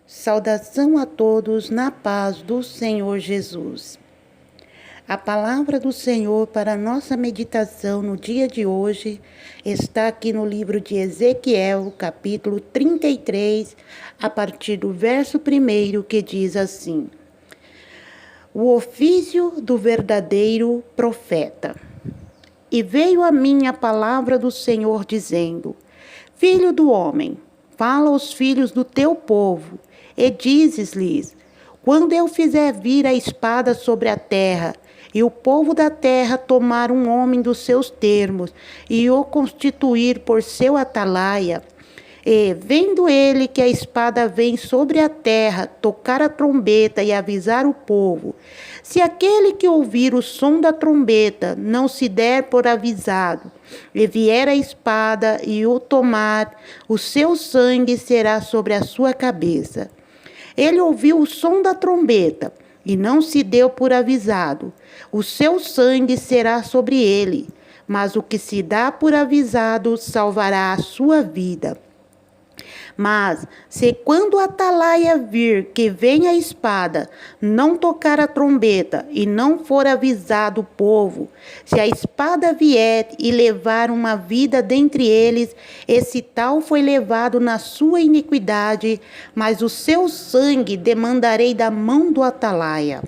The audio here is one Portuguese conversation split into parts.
Saudação a todos na paz do Senhor Jesus. A palavra do Senhor para a nossa meditação no dia de hoje está aqui no livro de Ezequiel, capítulo 33, a partir do verso 1, que diz assim: O ofício do verdadeiro profeta. E veio a mim a palavra do Senhor dizendo: Filho do homem, fala aos filhos do teu povo, e dizes-lhes: quando eu fizer vir a espada sobre a terra, e o povo da terra tomar um homem dos seus termos, e o constituir por seu atalaia, e, vendo ele que a espada vem sobre a terra, tocar a trombeta e avisar o povo, se aquele que ouvir o som da trombeta não se der por avisado, e vier a espada e o tomar, o seu sangue será sobre a sua cabeça. Ele ouviu o som da trombeta e não se deu por avisado, o seu sangue será sobre ele, mas o que se dá por avisado salvará a sua vida. Mas, se quando a atalaia vir que vem a espada, não tocar a trombeta e não for avisado o povo, se a espada vier e levar uma vida dentre eles, esse tal foi levado na sua iniquidade, mas o seu sangue demandarei da mão do atalaia.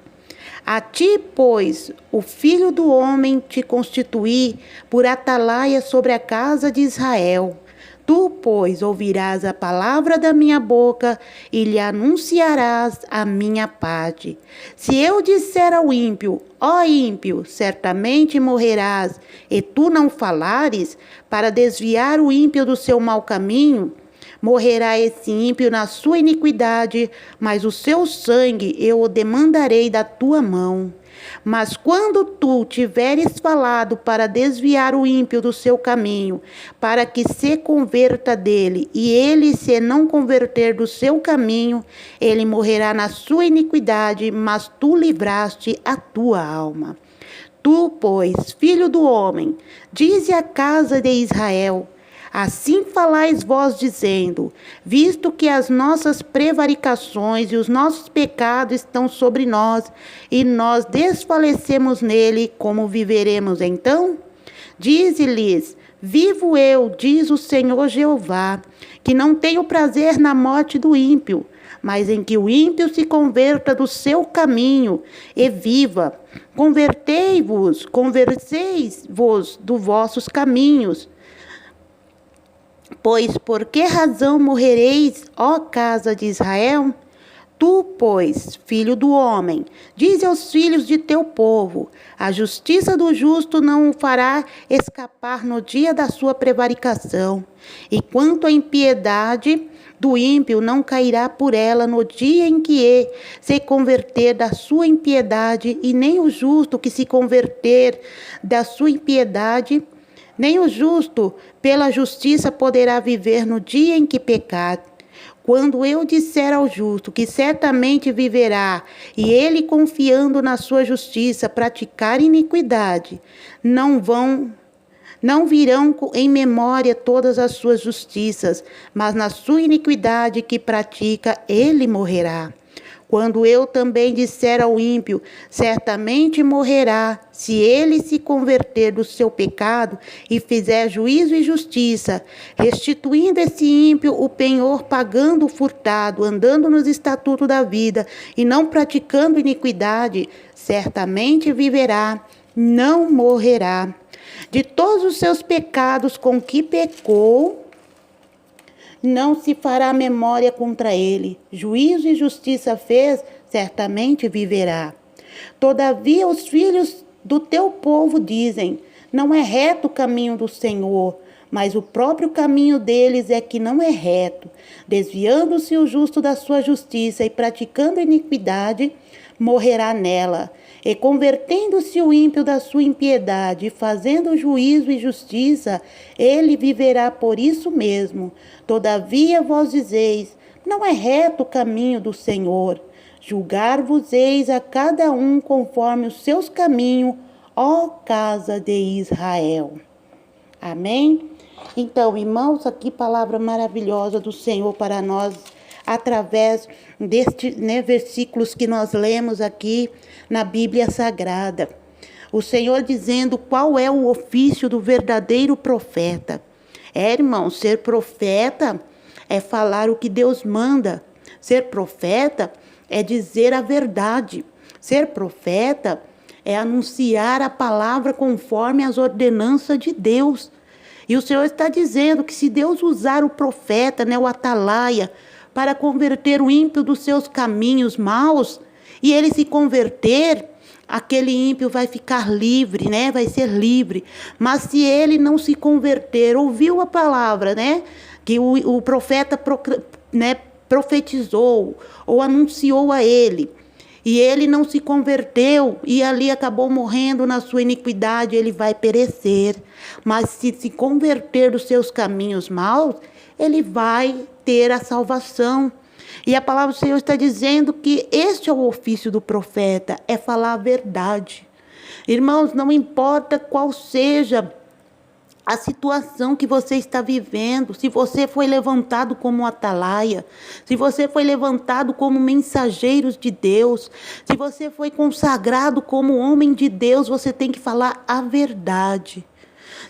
A ti, pois, o filho do homem te constituí por atalaia sobre a casa de Israel. Tu, pois, ouvirás a palavra da minha boca e lhe anunciarás a minha parte. Se eu disser ao ímpio, ó ímpio, certamente morrerás, e tu não falares, para desviar o ímpio do seu mau caminho, morrerá esse ímpio na sua iniquidade, mas o seu sangue eu o demandarei da tua mão. Mas quando tu tiveres falado para desviar o ímpio do seu caminho, para que se converta dele, e ele se não converter do seu caminho, ele morrerá na sua iniquidade, mas tu livraste a tua alma. Tu, pois, filho do homem, dize à casa de Israel: assim falais vós dizendo, visto que as nossas prevaricações e os nossos pecados estão sobre nós, e nós desfalecemos nele, como viveremos então? Dize-lhes: vivo eu, diz o Senhor Jeová, que não tenho prazer na morte do ímpio, mas em que o ímpio se converta do seu caminho e viva. Convertei-vos, converseis-vos dos vossos caminhos. Pois por que razão morrereis, ó casa de Israel? Tu, pois, filho do homem, dize aos filhos de teu povo: a justiça do justo não o fará escapar no dia da sua prevaricação, e quanto à impiedade do ímpio não cairá por ela no dia em que se converter da sua impiedade, e nem o justo que se converter da sua impiedade, nem o justo pela justiça poderá viver no dia em que pecar. Quando eu disser ao justo que certamente viverá, e ele confiando na sua justiça praticar iniquidade, não virão em memória todas as suas justiças, mas na sua iniquidade que pratica, ele morrerá. Quando eu também disser ao ímpio, certamente morrerá, se ele se converter do seu pecado e fizer juízo e justiça, restituindo esse ímpio o penhor, pagando o furtado, andando nos estatutos da vida e não praticando iniquidade, certamente viverá, não morrerá. De todos os seus pecados com que pecou, não se fará memória contra ele. Juízo e justiça fez, certamente viverá. Todavia os filhos do teu povo dizem: não é reto o caminho do Senhor, mas o próprio caminho deles é que não é reto. Desviando-se o justo da sua justiça e praticando iniquidade, morrerá nela. E convertendo-se o ímpio da sua impiedade, e fazendo juízo e justiça, ele viverá por isso mesmo. Todavia vós dizeis: não é reto o caminho do Senhor. Julgar-vos-eis a cada um conforme os seus caminhos, ó casa de Israel. Amém? Então, irmãos, aqui palavra maravilhosa do Senhor para nós através destes, né, versículos que nós lemos aqui na Bíblia Sagrada. O Senhor dizendo qual é o ofício do verdadeiro profeta. Irmão, ser profeta é falar o que Deus manda. Ser profeta é dizer a verdade. Ser profeta é anunciar a palavra conforme as ordenanças de Deus. E o Senhor está dizendo que se Deus usar o profeta, né, o atalaia, para converter o ímpio dos seus caminhos maus, e ele se converter, aquele ímpio vai ficar livre, né? Vai ser livre. Mas se ele não se converter, ouviu a palavra, né? Que o profeta né, profetizou ou anunciou a ele, e ele não se converteu e ali acabou morrendo na sua iniquidade, ele vai perecer. Mas se converter dos seus caminhos maus, ele vai ter a salvação. E a palavra do Senhor está dizendo que este é o ofício do profeta, é falar a verdade. Irmãos, não importa qual seja a situação que você está vivendo, se você foi levantado como atalaia, se você foi levantado como mensageiros de Deus, se você foi consagrado como homem de Deus, você tem que falar a verdade.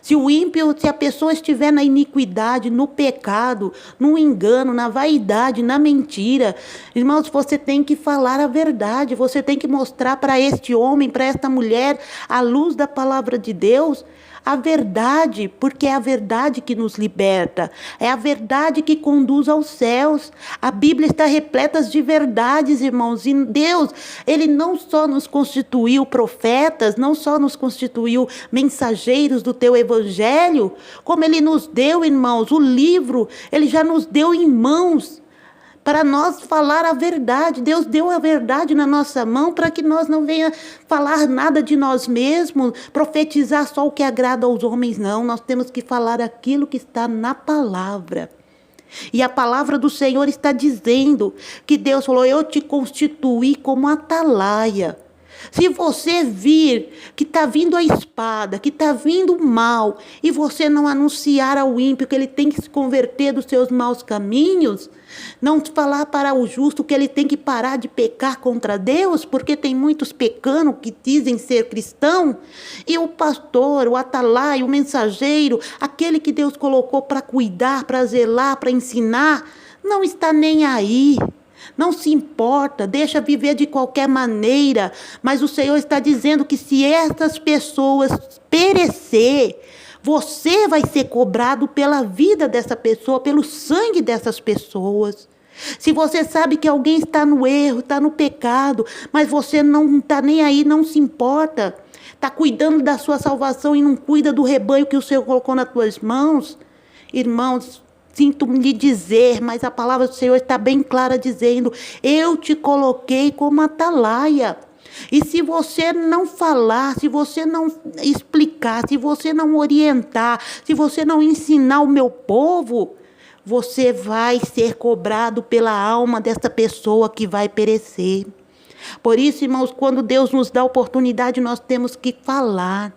Se o ímpio, se a pessoa estiver na iniquidade, no pecado, no engano, na vaidade, na mentira, irmãos, você tem que falar a verdade, você tem que mostrar para este homem, para esta mulher, à luz da palavra de Deus, a verdade, porque é a verdade que nos liberta, é a verdade que conduz aos céus. A Bíblia está repleta de verdades, irmãos, e Deus, Ele não só nos constituiu profetas, não só nos constituiu mensageiros do teu evangelho, como Ele nos deu, irmãos, o livro, Ele já nos deu em mãos, para nós falar a verdade. Deus deu a verdade na nossa mão para que nós não venha falar nada de nós mesmos, profetizar só o que agrada aos homens, não. Nós temos que falar aquilo que está na palavra. E a palavra do Senhor está dizendo que Deus falou, eu te constituí como atalaia. Se você vir que está vindo a espada, que está vindo o mal, e você não anunciar ao ímpio que ele tem que se converter dos seus maus caminhos, não falar para o justo que ele tem que parar de pecar contra Deus, porque tem muitos pecando que dizem ser cristão, e o pastor, o atalaia, o mensageiro, aquele que Deus colocou para cuidar, para zelar, para ensinar, não está nem aí. Não se importa, deixa viver de qualquer maneira, mas o Senhor está dizendo que se essas pessoas perecer, você vai ser cobrado pela vida dessa pessoa, pelo sangue dessas pessoas. Se você sabe que alguém está no erro, está no pecado, mas você não está nem aí, não se importa, está cuidando da sua salvação e não cuida do rebanho que o Senhor colocou nas tuas mãos, irmãos, sinto lhe dizer, mas a palavra do Senhor está bem clara dizendo, eu te coloquei como atalaia. E se você não falar, se você não explicar, se você não orientar, se você não ensinar o meu povo, você vai ser cobrado pela alma dessa pessoa que vai perecer. Por isso, irmãos, quando Deus nos dá oportunidade, nós temos que falar.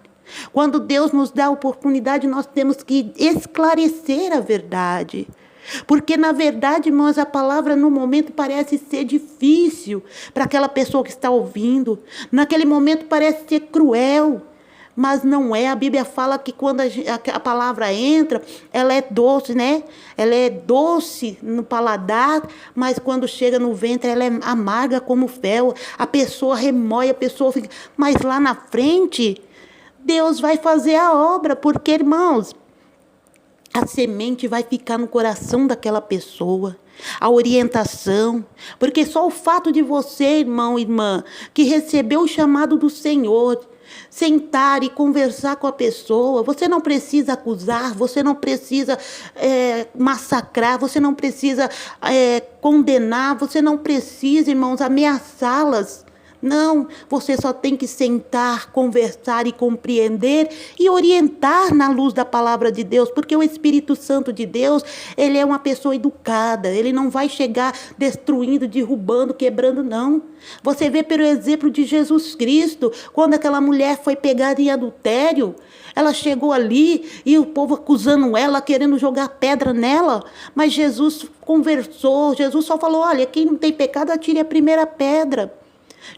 Quando Deus nos dá a oportunidade, nós temos que esclarecer a verdade. Porque, na verdade, irmãos, a palavra no momento parece ser difícil para aquela pessoa que está ouvindo. Naquele momento parece ser cruel, mas não é. A Bíblia fala que quando a palavra entra, ela é doce, né? Ela é doce no paladar, mas quando chega no ventre, ela é amarga como fel. A pessoa remói, a pessoa fica... Mas lá na frente... Deus vai fazer a obra, porque, irmãos, a semente vai ficar no coração daquela pessoa, a orientação, porque só o fato de você, irmão, irmã, que recebeu o chamado do Senhor, sentar e conversar com a pessoa, você não precisa acusar, você não precisa massacrar, você não precisa condenar, você não precisa, irmãos, ameaçá-las. Não, você só tem que sentar, conversar e compreender e orientar na luz da palavra de Deus, porque o Espírito Santo de Deus, ele é uma pessoa educada, ele não vai chegar destruindo, derrubando, quebrando, não. Você vê pelo exemplo de Jesus Cristo, quando aquela mulher foi pegada em adultério, ela chegou ali e o povo acusando ela, querendo jogar pedra nela, mas Jesus conversou, Jesus só falou, olha, quem não tem pecado atire a primeira pedra.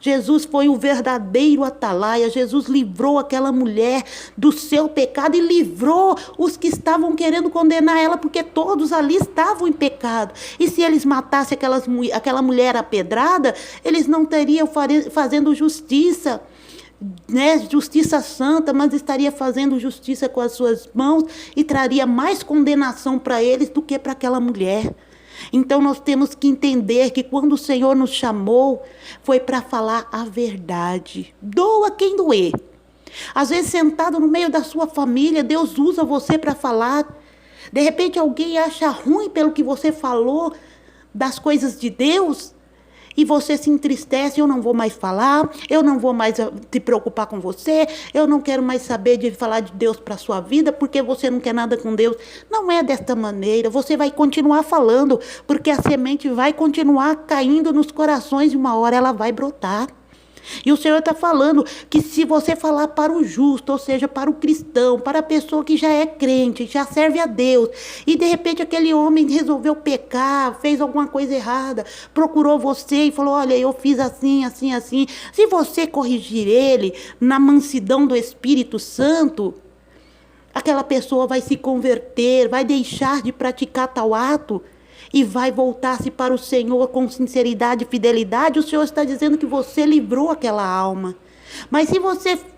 Jesus foi o verdadeiro atalaia. Jesus livrou aquela mulher do seu pecado e livrou os que estavam querendo condenar ela, porque todos ali estavam em pecado. E se eles matassem aquela mulher apedrada, eles não estariam fazendo justiça, né? Justiça santa, mas estaria fazendo justiça com as suas mãos e traria mais condenação para eles do que para aquela mulher. Então nós temos que entender que quando o Senhor nos chamou, foi para falar a verdade. Doa quem doer. Às vezes sentado no meio da sua família, Deus usa você para falar. De repente alguém acha ruim pelo que você falou das coisas de Deus. E você se entristece, eu não vou mais falar, eu não vou mais te preocupar com você, eu não quero mais saber de falar de Deus para a sua vida, porque você não quer nada com Deus. Não é desta maneira, você vai continuar falando, porque a semente vai continuar caindo nos corações e uma hora ela vai brotar. E o Senhor está falando que se você falar para o justo, ou seja, para o cristão, para a pessoa que já é crente, já serve a Deus, e de repente aquele homem resolveu pecar, fez alguma coisa errada, procurou você e falou, olha, eu fiz assim, assim, assim. Se você corrigir ele na mansidão do Espírito Santo, aquela pessoa vai se converter, vai deixar de praticar tal ato, e vai voltar-se para o Senhor com sinceridade e fidelidade. O Senhor está dizendo que você livrou aquela alma. Mas se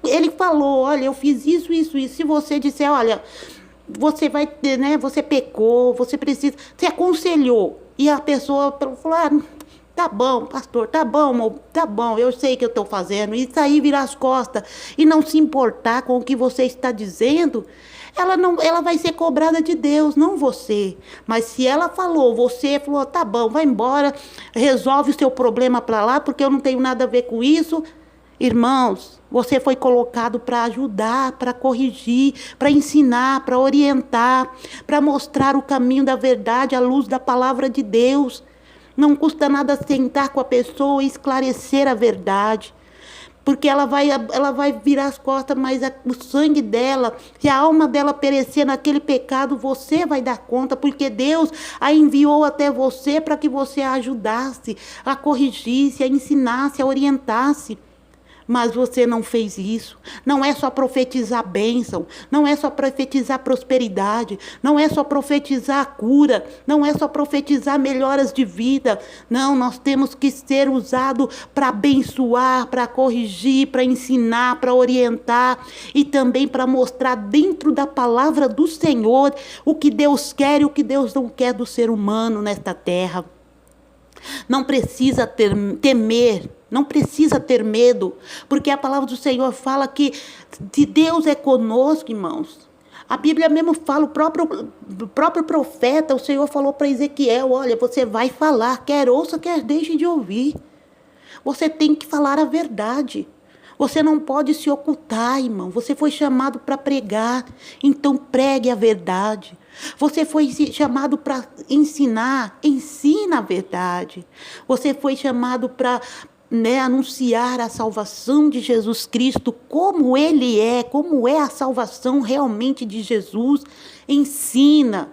ele falou, olha, eu fiz isso, isso, isso. Se você disser, olha, você vai ter, né, você pecou, você aconselhou. E a pessoa falou, tá bom, pastor, tá bom, eu sei que eu estou fazendo. E sair, virar as costas e não se importar com o que você está dizendo, ela vai ser cobrada de Deus, não você. Mas se ela falou, você falou, tá bom, vai embora, resolve o seu problema para lá, porque eu não tenho nada a ver com isso. Irmãos, você foi colocado para ajudar, para corrigir, para ensinar, para orientar, para mostrar o caminho da verdade à luz da palavra de Deus. Não custa nada sentar com a pessoa e esclarecer a verdade. Porque ela vai virar as costas, mas o sangue dela, se a alma dela perecer naquele pecado, você vai dar conta, porque Deus a enviou até você para que você a ajudasse, a corrigisse, a ensinasse, a orientasse. Mas você não fez isso. Não é só profetizar bênção, não é só profetizar prosperidade, não é só profetizar cura, não é só profetizar melhoras de vida. Não, nós temos que ser usados para abençoar, para corrigir, para ensinar, para orientar e também para mostrar dentro da palavra do Senhor o que Deus quer e o que Deus não quer do ser humano nesta terra. Não precisa temer, não precisa ter medo, porque a palavra do Senhor fala que se Deus é conosco, irmãos. A Bíblia mesmo fala, o próprio profeta, o Senhor falou para Ezequiel, olha, você vai falar, quer ouça, quer deixe de ouvir. Você tem que falar a verdade. Você não pode se ocultar, irmão. Você foi chamado para pregar, então pregue a verdade. Você foi chamado para ensinar, ensina a verdade. Você foi chamado para anunciar a salvação de Jesus Cristo, como Ele é, como é a salvação realmente de Jesus. Ensina.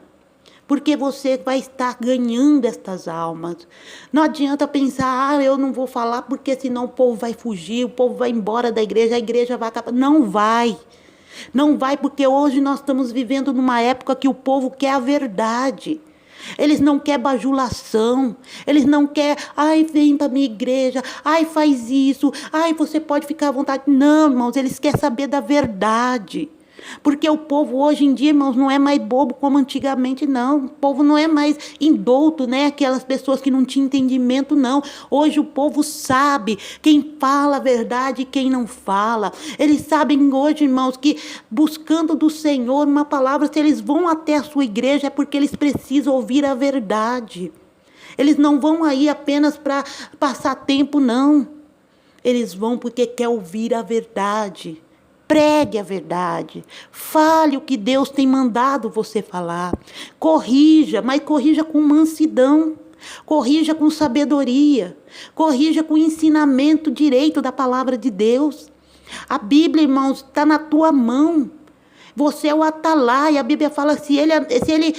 Porque você vai estar ganhando estas almas. Não adianta pensar, eu não vou falar porque senão o povo vai fugir, o povo vai embora da igreja, a igreja vai acabar. Não vai. Não vai, porque hoje nós estamos vivendo numa época que o povo quer a verdade. Eles não querem bajulação, eles não querem, ai, vem para a minha igreja, ai, faz isso, ai, você pode ficar à vontade. Não, irmãos, eles querem saber da verdade. Porque o povo hoje em dia, irmãos, não é mais bobo como antigamente, não. O povo não é mais indouto, né? Aquelas pessoas que não tinham entendimento, não. Hoje o povo sabe quem fala a verdade e quem não fala. Eles sabem hoje, irmãos, que buscando do Senhor uma palavra, se eles vão até a sua igreja, é porque eles precisam ouvir a verdade. Eles não vão aí apenas para passar tempo, não. Eles vão porque quer ouvir a verdade. Pregue a verdade. Fale o que Deus tem mandado você falar. Corrija, mas corrija com mansidão. Corrija com sabedoria. Corrija com ensinamento direito da palavra de Deus. A Bíblia, irmãos, está na tua mão. Você é o atalaia. A Bíblia fala se ele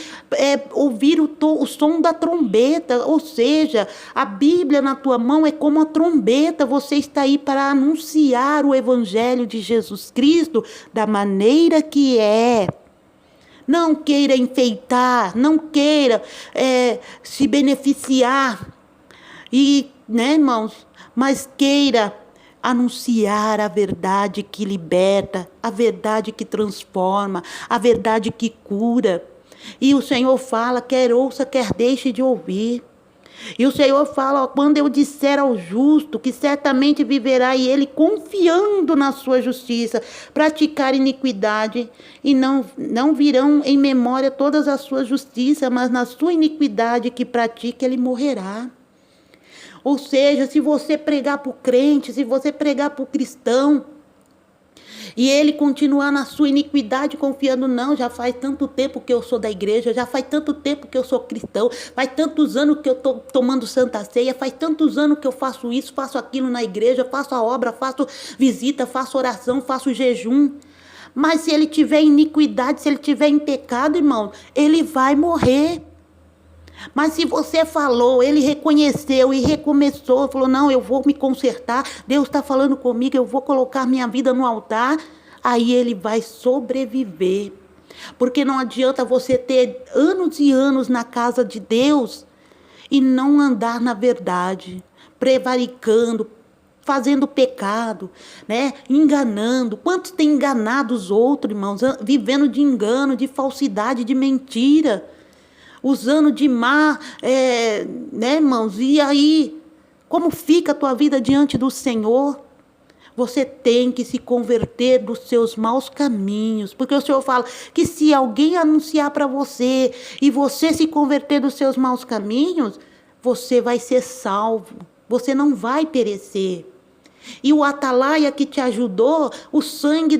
ouvir o som da trombeta, ou seja, a Bíblia na tua mão é como a trombeta. Você está aí para anunciar o evangelho de Jesus Cristo da maneira que é. Não queira enfeitar, não queira se beneficiar, irmãos, mas queira anunciar a verdade que liberta, a verdade que transforma, a verdade que cura. E o Senhor fala, quer ouça, quer deixe de ouvir. E o Senhor fala, quando eu disser ao justo que certamente viverá, e ele confiando na sua justiça, praticar iniquidade, e não virão em memória todas as suas justiças, mas na sua iniquidade que pratica, ele morrerá. Ou seja, se você pregar para o crente, se você pregar para o cristão, e ele continuar na sua iniquidade, confiando, não, já faz tanto tempo que eu sou da igreja, já faz tanto tempo que eu sou cristão, faz tantos anos que eu estou tomando santa ceia, faz tantos anos que eu faço isso, faço aquilo na igreja, faço a obra, faço visita, faço oração, faço jejum. Mas se ele tiver iniquidade, se ele tiver em pecado, irmão, ele vai morrer. Mas se você falou, ele reconheceu e recomeçou, falou, não, eu vou me consertar, Deus está falando comigo, eu vou colocar minha vida no altar, aí ele vai sobreviver. Porque não adianta você ter anos e anos na casa de Deus e não andar na verdade, prevaricando, fazendo pecado, enganando. Quantos têm enganado os outros, irmãos, vivendo de engano, de falsidade, de mentira, usando de má, irmãos? E aí, como fica a tua vida diante do Senhor? Você tem que se converter dos seus maus caminhos, porque o Senhor fala que se alguém anunciar para você e você se converter dos seus maus caminhos, você vai ser salvo, você não vai perecer. E o atalaia que te ajudou, o sangue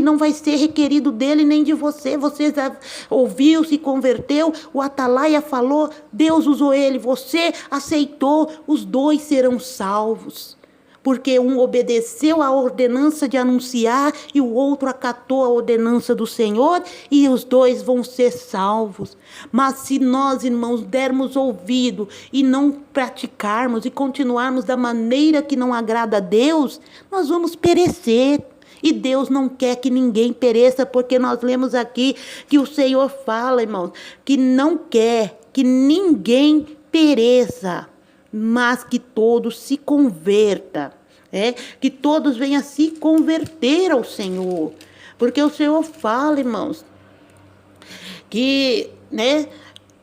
não vai ser requerido dele nem de você. Você ouviu, se converteu, o atalaia falou, Deus usou ele, você aceitou, os dois serão salvos. Porque um obedeceu à ordenança de anunciar e o outro acatou a ordenança do Senhor e os dois vão ser salvos. Mas se nós, irmãos, dermos ouvido e não praticarmos e continuarmos da maneira que não agrada a Deus, nós vamos perecer. E Deus não quer que ninguém pereça, porque nós lemos aqui que o Senhor fala, irmãos, que não quer que ninguém pereça, mas que todos se convertam, que todos venham se converter ao Senhor, porque o Senhor fala, irmãos, que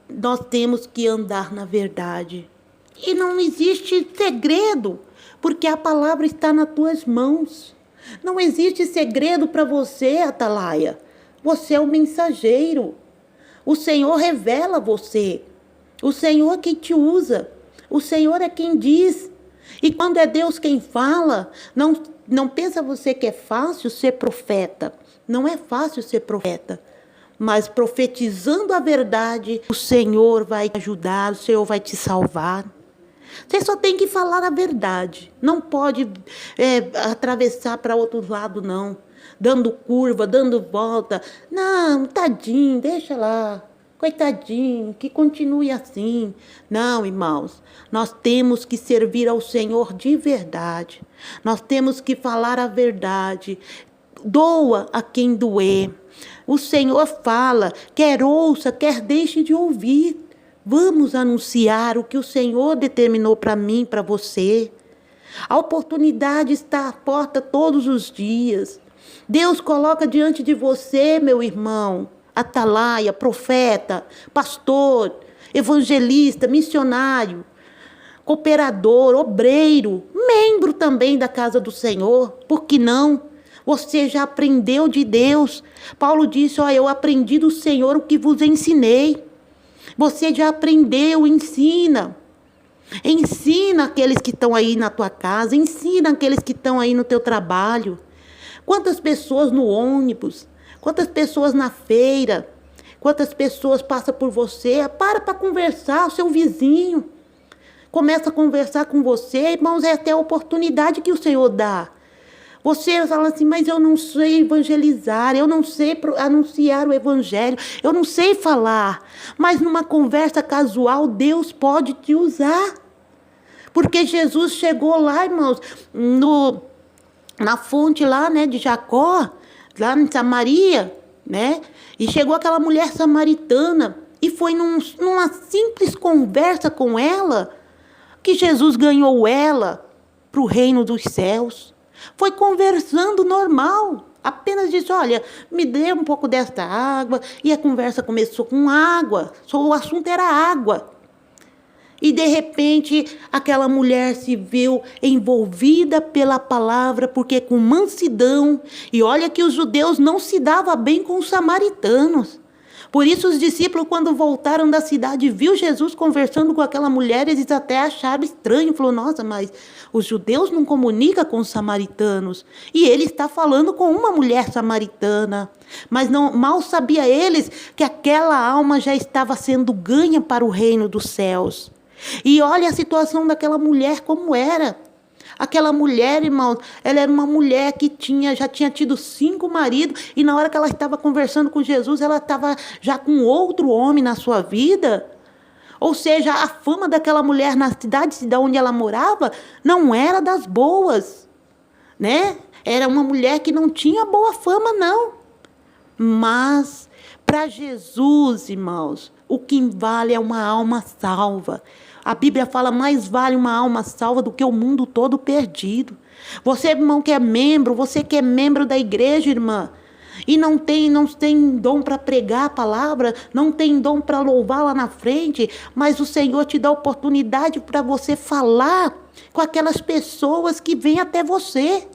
nós temos que andar na verdade, e não existe segredo, porque a palavra está nas tuas mãos, não existe segredo para você, atalaia, você é o mensageiro, o Senhor revela você, o Senhor é quem te usa, o Senhor é quem diz. E quando é Deus quem fala, não pensa você que é fácil ser profeta. Não é fácil ser profeta. Mas profetizando a verdade, o Senhor vai te ajudar, o Senhor vai te salvar. Você só tem que falar a verdade. Não pode atravessar para outro lado, não. Dando curva, dando volta. Não, tadinho, deixa lá. Coitadinho, que continue assim. Não, irmãos, nós temos que servir ao Senhor de verdade. Nós temos que falar a verdade. Doa a quem doer. O Senhor fala, quer ouça, quer deixe de ouvir. Vamos anunciar o que o Senhor determinou para mim, para você. A oportunidade está à porta todos os dias. Deus coloca diante de você, meu irmão, atalaia, profeta, pastor, evangelista, missionário, cooperador, obreiro, membro também da casa do Senhor. Por que não? Você já aprendeu de Deus. Paulo disse, eu aprendi do Senhor o que vos ensinei. Você já aprendeu, ensina. Ensina aqueles que estão aí na tua casa, ensina aqueles que estão aí no teu trabalho. Quantas pessoas no ônibus, quantas pessoas na feira, quantas pessoas passam por você, para conversar, o seu vizinho. Começa a conversar com você, irmãos, é até a oportunidade que o Senhor dá. Você fala assim, mas eu não sei evangelizar, eu não sei anunciar o evangelho, eu não sei falar. Mas numa conversa casual, Deus pode te usar. Porque Jesus chegou lá, irmãos, na fonte lá, né, de Jacó, lá em Samaria, né? E chegou aquela mulher samaritana e foi numa simples conversa com ela que Jesus ganhou ela para o reino dos céus. Foi conversando normal. Apenas disse, olha, me dê um pouco desta água. E a conversa começou com água. Só o assunto era água. E de repente, aquela mulher se viu envolvida pela palavra, porque com mansidão. E olha que os judeus não se davam bem com os samaritanos. Por isso os discípulos, quando voltaram da cidade, viu Jesus conversando com aquela mulher, eles até acharam estranho. Falou, nossa, mas os judeus não comunicam com os samaritanos. E ele está falando com uma mulher samaritana. Mas não, mal sabia eles que aquela alma já estava sendo ganha para o reino dos céus. E olha a situação daquela mulher como era. Aquela mulher, irmãos, ela era uma mulher que já tinha tido 5 maridos, e na hora que ela estava conversando com Jesus, ela estava já com outro homem na sua vida. Ou seja, a fama daquela mulher na cidade onde ela morava não era das boas, né? Era uma mulher que não tinha boa fama, não. Mas para Jesus, irmãos, o que vale é uma alma salva. A Bíblia fala, mais vale uma alma salva do que o mundo todo perdido. Você, irmão, que é membro, você que é membro da igreja, irmã, e não tem dom para pregar a palavra, não tem dom para louvar lá na frente, mas o Senhor te dá oportunidade para você falar com aquelas pessoas que vêm até você.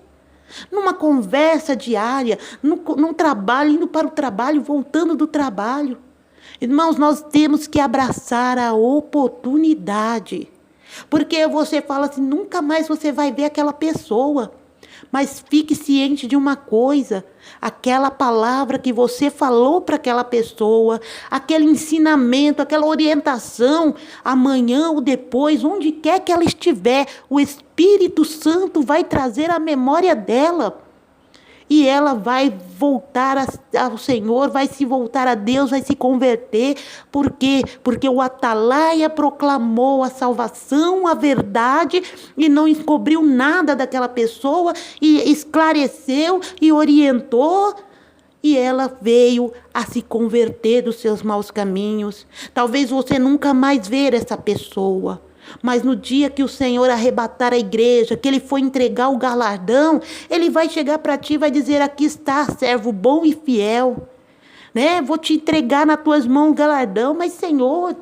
Numa conversa diária, num trabalho, indo para o trabalho, voltando do trabalho. Irmãos, nós temos que abraçar a oportunidade. Porque você fala assim, nunca mais você vai ver aquela pessoa. Mas fique ciente de uma coisa, aquela palavra que você falou para aquela pessoa, aquele ensinamento, aquela orientação, amanhã ou depois, onde quer que ela estiver, o Espírito Santo vai trazer a memória dela. E ela vai voltar ao Senhor, vai se voltar a Deus, vai se converter. Por quê? Porque o atalaia proclamou a salvação, a verdade, e não encobriu nada daquela pessoa, e esclareceu e orientou. E ela veio a se converter dos seus maus caminhos. Talvez você nunca mais ver essa pessoa. Mas no dia que o Senhor arrebatar a igreja, que Ele for entregar o galardão, Ele vai chegar para ti e vai dizer, aqui está, servo bom e fiel. Né? Vou te entregar nas tuas mãos o galardão, mas Senhor,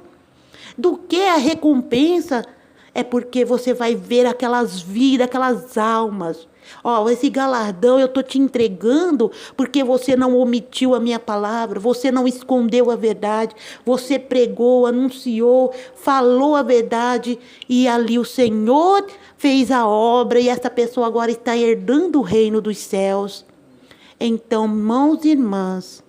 do que a recompensa? É porque você vai ver aquelas vidas, aquelas almas. Esse galardão eu estou te entregando porque você não omitiu a minha palavra, você não escondeu a verdade, você pregou, anunciou, falou a verdade, e ali o Senhor fez a obra, e essa pessoa agora está herdando o reino dos céus. Então, irmãos e irmãs,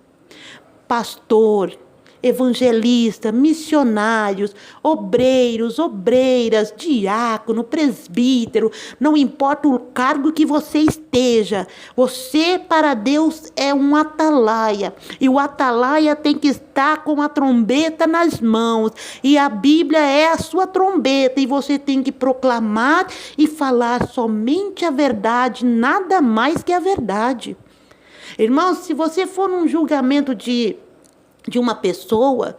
pastor, evangelista, missionários, obreiros, obreiras, diácono, presbítero, não importa o cargo que você esteja, você para Deus é um atalaia, e o atalaia tem que estar com a trombeta nas mãos, e a Bíblia é a sua trombeta, e você tem que proclamar e falar somente a verdade, nada mais que a verdade. Irmãos, se você for num julgamento de uma pessoa,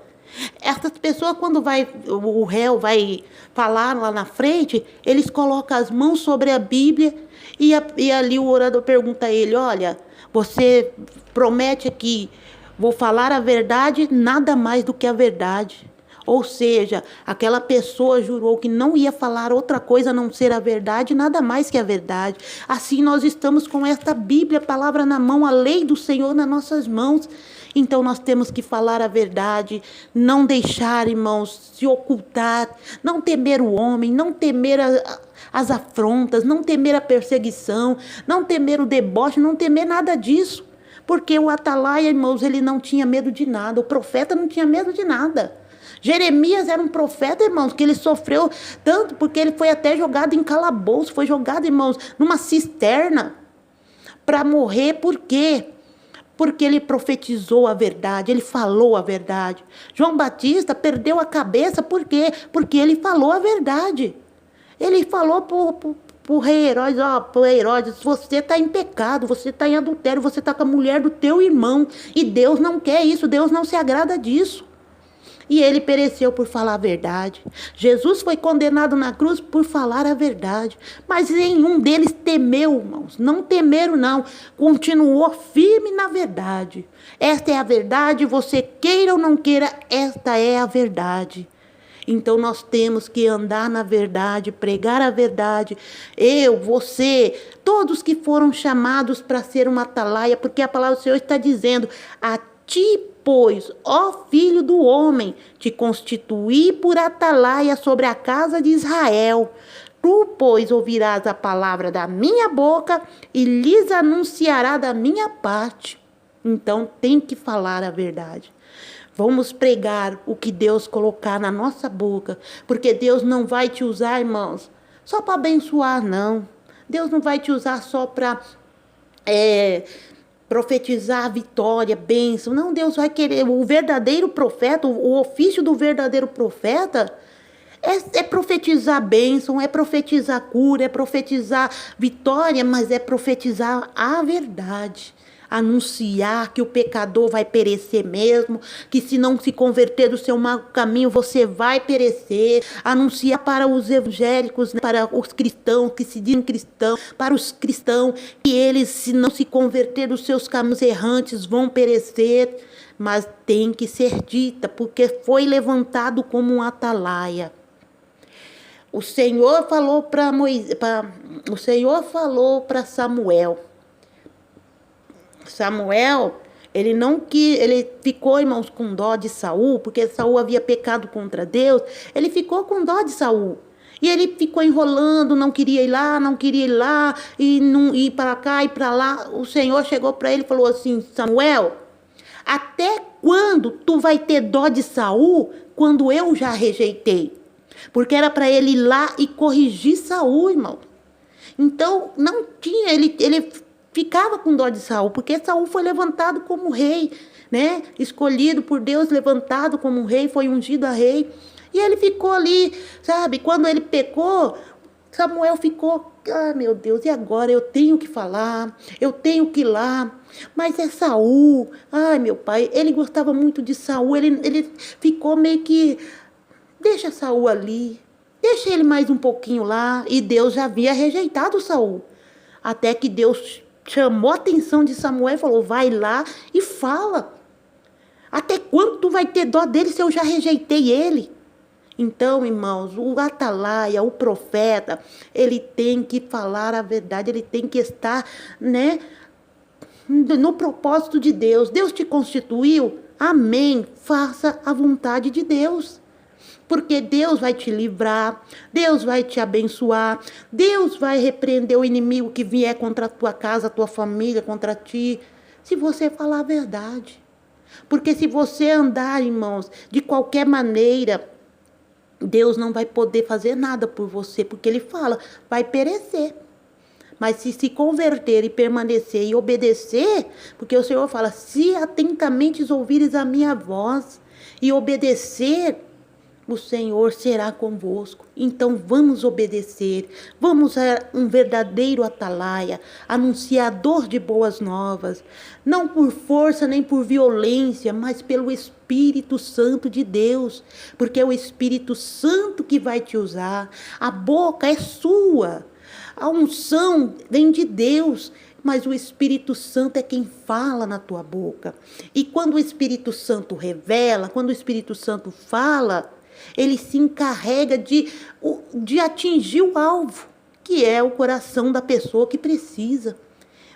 essas pessoas, quando o réu vai falar lá na frente, eles colocam as mãos sobre a Bíblia, e ali o orador pergunta a ele, olha, você promete aqui, vou falar a verdade, nada mais do que a verdade. Ou seja, aquela pessoa jurou que não ia falar outra coisa a não ser a verdade, nada mais que a verdade. Assim nós estamos com esta Bíblia, a palavra na mão, a lei do Senhor nas nossas mãos. Então nós temos que falar a verdade, não deixar, irmãos, se ocultar, não temer o homem, não temer as afrontas, não temer a perseguição, não temer o deboche, não temer nada disso. Porque o atalaia, irmãos, ele não tinha medo de nada, o profeta não tinha medo de nada. Jeremias era um profeta, irmãos, que ele sofreu tanto porque ele foi até jogado em calabouço, foi jogado, irmãos, numa cisterna para morrer. Por quê? Porque ele profetizou a verdade, ele falou a verdade. João Batista perdeu a cabeça, por quê? Porque ele falou a verdade. Ele falou pro rei Herodes, pro rei Herodes, você está em pecado, você está em adultério, você está com a mulher do teu irmão. E Deus não quer isso, Deus não se agrada disso. E ele pereceu por falar a verdade. Jesus foi condenado na cruz por falar a verdade. Mas nenhum deles temeu, irmãos. Não temeram, não. Continuou firme na verdade. Esta é a verdade, você queira ou não queira, esta é a verdade. Então nós temos que andar na verdade, pregar a verdade. Eu, você, todos que foram chamados para ser uma atalaia, porque a palavra do Senhor está dizendo: a ti, pois, ó filho do homem, te constituí por atalaia sobre a casa de Israel. Tu, pois, ouvirás a palavra da minha boca e lhes anunciará da minha parte. Então tem que falar a verdade. Vamos pregar o que Deus colocar na nossa boca, porque Deus não vai te usar, irmãos, só para abençoar, não. Deus não vai te usar só para profetizar vitória, bênção. Não, Deus vai querer. O verdadeiro profeta, o ofício do verdadeiro profeta é profetizar bênção, é profetizar cura, é profetizar vitória, mas é profetizar a verdade. Anunciar que o pecador vai perecer mesmo, que se não se converter do seu mau caminho, você vai perecer. Anunciar para os evangélicos, para os cristãos, que se dizem cristãos, para os cristãos, que eles, se não se converter dos seus caminhos errantes, vão perecer. Mas tem que ser dita, porque foi levantado como um atalaia. O Senhor falou para Moisés, o Senhor falou para Samuel. Samuel, ele ficou, irmãos, com dó de Saul, porque Saul havia pecado contra Deus. Ele ficou com dó de Saul. E ele ficou enrolando, não queria ir lá, e não ir para cá e para lá. O Senhor chegou para ele e falou assim: Samuel, até quando tu vai ter dó de Saul, quando eu já rejeitei? Porque era para ele ir lá e corrigir Saul, irmão. Então, não tinha, ele ficava com dó de Saul, porque Saul foi levantado como rei, né? Escolhido por Deus, levantado como rei, foi ungido a rei. E ele ficou ali, sabe? Quando ele pecou, Samuel ficou: ah, meu Deus, e agora? Eu tenho que falar, eu tenho que ir lá. Mas é Saul. Ai, meu pai, ele gostava muito de Saul. Ele ficou meio que: deixa Saul ali, deixa ele mais um pouquinho lá. E Deus já havia rejeitado Saul. Até que Deus chamou a atenção de Samuel e falou: vai lá e fala. Até quando tu vai ter dó dele se eu já rejeitei ele? Então, irmãos, o atalaia, o profeta, ele tem que falar a verdade, ele tem que estar, né, no propósito de Deus. Deus te constituiu? Amém. Faça a vontade de Deus. Porque Deus vai te livrar, Deus vai te abençoar, Deus vai repreender o inimigo que vier contra a tua casa, a tua família, contra ti, se você falar a verdade. Porque se você andar, irmãos, de qualquer maneira, Deus não vai poder fazer nada por você, porque Ele fala: vai perecer. Mas se converter e permanecer e obedecer, porque o Senhor fala: se atentamente ouvires a minha voz e obedecer, o Senhor será convosco. Então vamos obedecer, vamos ser um verdadeiro atalaia, anunciador de boas novas, não por força nem por violência, mas pelo Espírito Santo de Deus, porque é o Espírito Santo que vai te usar. A boca é sua, a unção vem de Deus, mas o Espírito Santo é quem fala na tua boca. E quando o Espírito Santo revela, quando o Espírito Santo fala, ele se encarrega de atingir o alvo, que é o coração da pessoa que precisa.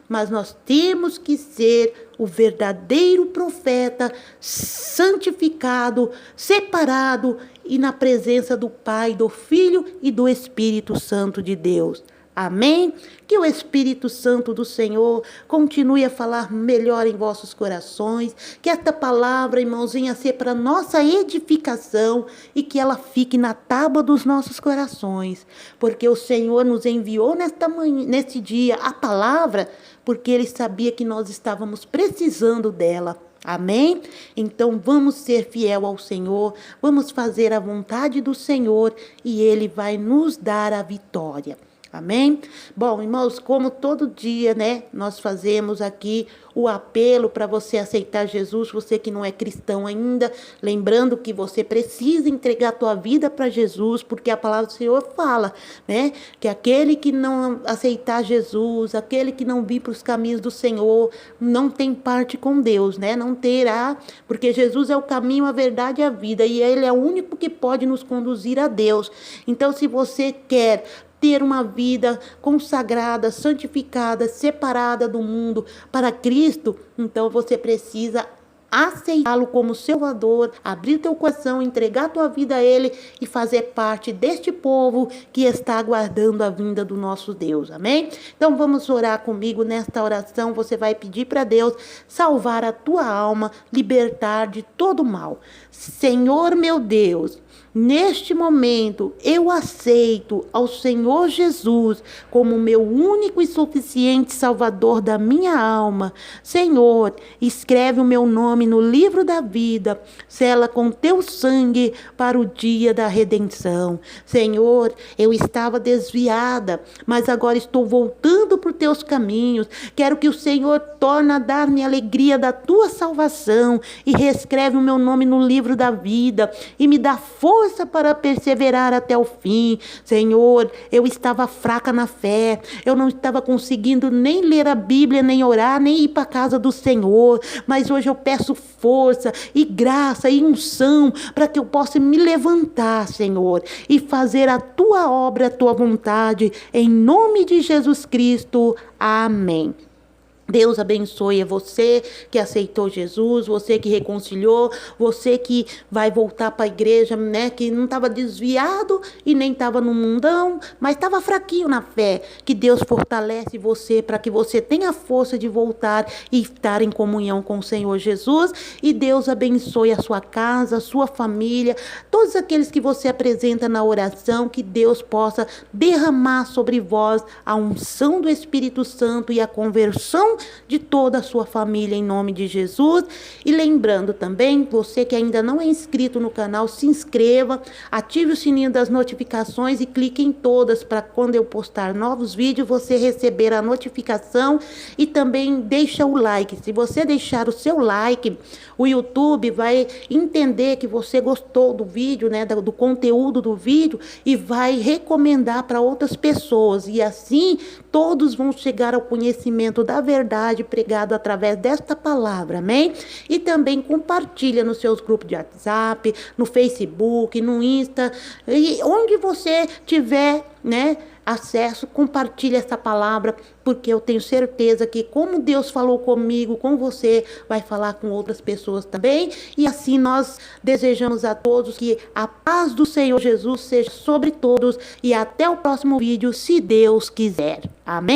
mas nós temos que ser o verdadeiro profeta, santificado, separado e na presença do Pai, do Filho e do Espírito Santo de Deus. Amém? Que o Espírito Santo do Senhor continue a falar melhor em vossos corações, que esta palavra, irmãos, venha ser para nossa edificação e que ela fique na tábua dos nossos corações, porque o Senhor nos enviou neste dia a palavra, porque Ele sabia que nós estávamos precisando dela. Amém? Então vamos ser fiel ao Senhor, vamos fazer a vontade do Senhor e Ele vai nos dar a vitória. Amém? Bom, irmãos, como todo dia, né, nós fazemos aqui o apelo para você aceitar Jesus, você que não é cristão ainda, lembrando que você precisa entregar a tua vida para Jesus, porque a palavra do Senhor fala, né, que aquele que não aceitar Jesus, aquele que não vir para os caminhos do Senhor, não tem parte com Deus, né, não terá, porque Jesus é o caminho, a verdade e a vida, e Ele é o único que pode nos conduzir a Deus. Então, se você quer ter uma vida consagrada, santificada, separada do mundo para Cristo, então você precisa aceitá-lo como Salvador, abrir teu coração, entregar tua vida a Ele e fazer parte deste povo que está aguardando a vinda do nosso Deus, amém? Então vamos orar comigo nesta oração, você vai pedir para Deus salvar a tua alma, libertar de todo mal. Senhor meu Deus, neste momento, eu aceito ao Senhor Jesus como meu único e suficiente Salvador da minha alma. Senhor, escreve o meu nome no livro da vida, sela com teu sangue para o dia da redenção. Senhor, eu estava desviada, mas agora estou voltando para os teus caminhos. Quero que o Senhor torne a dar-me a alegria da tua salvação e reescreve o meu nome no livro da vida e me dá força para perseverar até o fim. Senhor, eu estava fraca na fé, eu não estava conseguindo nem ler a Bíblia, nem orar, nem ir para a casa do Senhor, mas hoje eu peço força e graça e unção para que eu possa me levantar, Senhor, e fazer a tua obra, a tua vontade, em nome de Jesus Cristo. Amém. Deus abençoe você que aceitou Jesus, você que reconciliou, você que vai voltar para a igreja, né, que não estava desviado e nem estava no mundão, mas estava fraquinho na fé. Que Deus fortalece você para que você tenha força de voltar e estar em comunhão com o Senhor Jesus. E Deus abençoe a sua casa, a sua família, todos aqueles que você apresenta na oração, que Deus possa derramar sobre vós a unção do Espírito Santo e a conversão de toda a sua família em nome de Jesus. E lembrando também, você que ainda não é inscrito no canal, se inscreva, ative o sininho das notificações e clique em todas para quando eu postar novos vídeos você receber a notificação. E também deixa o like. Se você deixar o seu like, o YouTube vai entender que você gostou do vídeo, né, do conteúdo do vídeo, e vai recomendar para outras pessoas, e assim todos vão chegar ao conhecimento da verdade pregado através desta palavra, amém? E também compartilha nos seus grupos de WhatsApp, no Facebook, no Insta, e onde você tiver, né, acesso, compartilha essa palavra, porque eu tenho certeza que como Deus falou comigo, com você, vai falar com outras pessoas também. E assim nós desejamos a todos que a paz do Senhor Jesus seja sobre todos, e até o próximo vídeo, se Deus quiser. Amém?